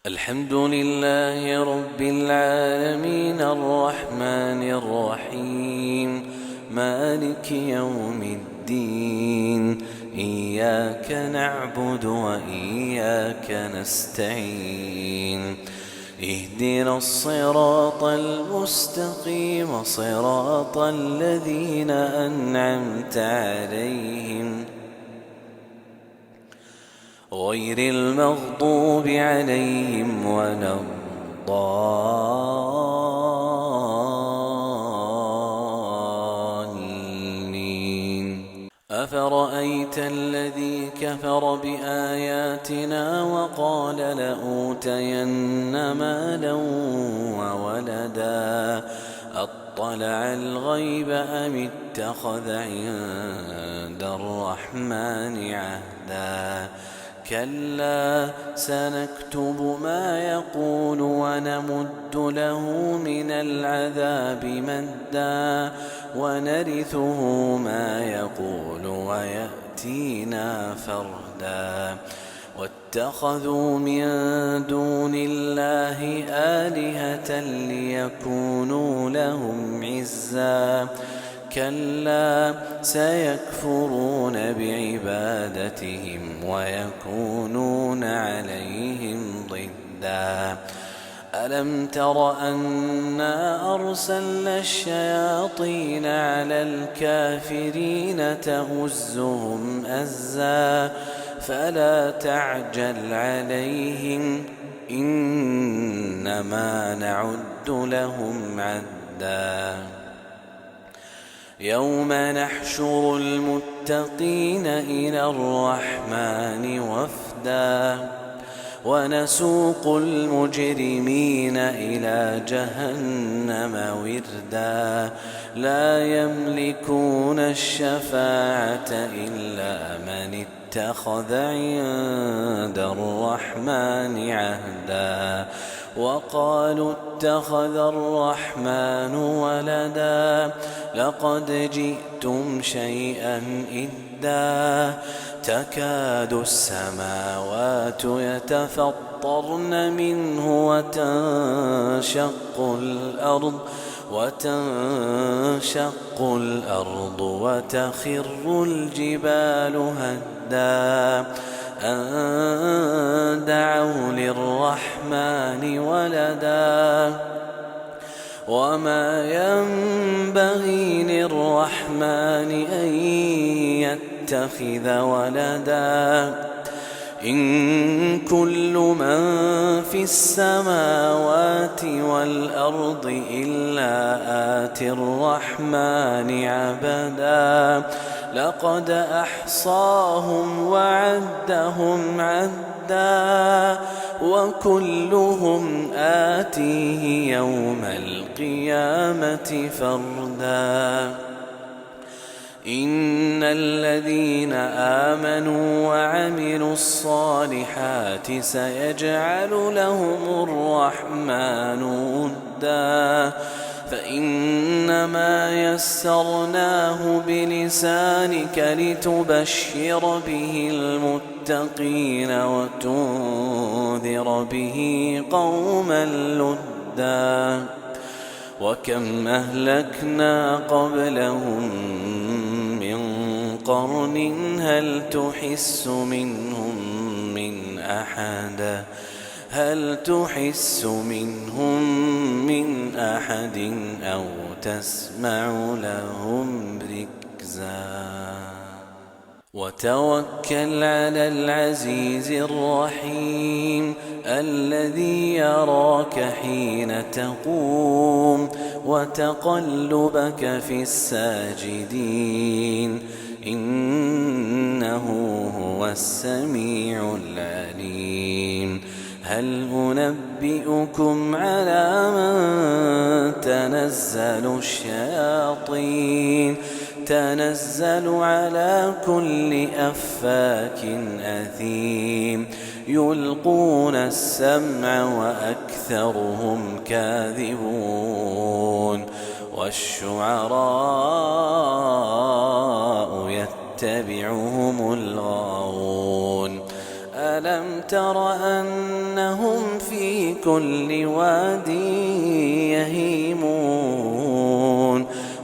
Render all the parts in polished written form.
الحمد لله رب العالمين الرحمن الرحيم مالك يوم الدين إياك نعبد وإياك نستعين اهدنا الصراط المستقيم صراط الذين أنعمت عليهم غير المغضوب عليهم ولا الضالين. أفرأيت الذي كفر بآياتنا وقال لأوتين مالا وولدا أطلع الغيب أم اتخذ عند الرحمن عهدا كلا سنكتب ما يقول ونمد له من العذاب مدا ونرثه ما يقول ويأتينا فردا واتخذوا من دون الله آلهة ليكونوا لهم عزا كلا سيكفرون بعبادتهم ويكونون عليهم ضدا ألم تر أنا أرسلنا الشياطين على الكافرين تؤزهم أزا فلا تعجل عليهم إنما نعد لهم عدا يوم نحشر المتقين إلى الرحمن وفدا ونسوق المجرمين إلى جهنم وردا لا يملكون الشفاعة إلا من اتخذ عند الرحمن عهدا وقالوا اتخذ الرحمن ولدا لقد جئتم شيئا إدا تكاد السماوات يتفطرن منه وتنشق الأرض وتخر الجبال هدا أن دعوا للرحمن ولدا وما ينبغي للرحمن أن يتخذ ولدا إن كل من في السماوات والأرض إلا آتي الرحمن عبدا لقد أحصاهم وعدهم عدا وكلهم آتيه يوم القيامة فردا إن الذين آمنوا وعملوا الصالحات سيجعل لهم الرحمن ودا فإنما يسرناه بلسانك لتبشر به المتقين وتنذر به قوما لدا وكم أهلكنا قبلهم من قرن هل تحس منهم من أحد أو تسمع لهم ركزا وتوكل على العزيز الرحيم الذي يراك حين تقوم وتقلبك في الساجدين إنه هو السميع العليم هل أنبئكم على من تنزل الشياطين تنزل على كل أفاك أثيم يلقون السمع وأكثرهم كاذبون والشعراء يتبعهم الغاوون ألم تر أنهم في كل واد يهيمون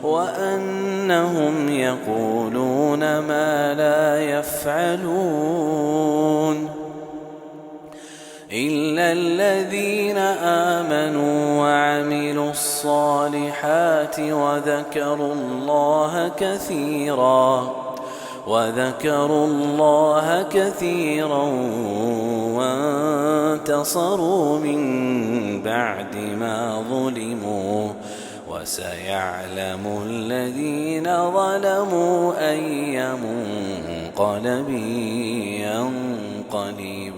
وأنهم يقولون ما لا يفعلون إلا الذين آمنوا وعملوا الصالحات وذكروا الله كثيرا وانتصروا من بعد ما ظلموا وسيعلم الذين ظلموا أي منقلب ينقلبون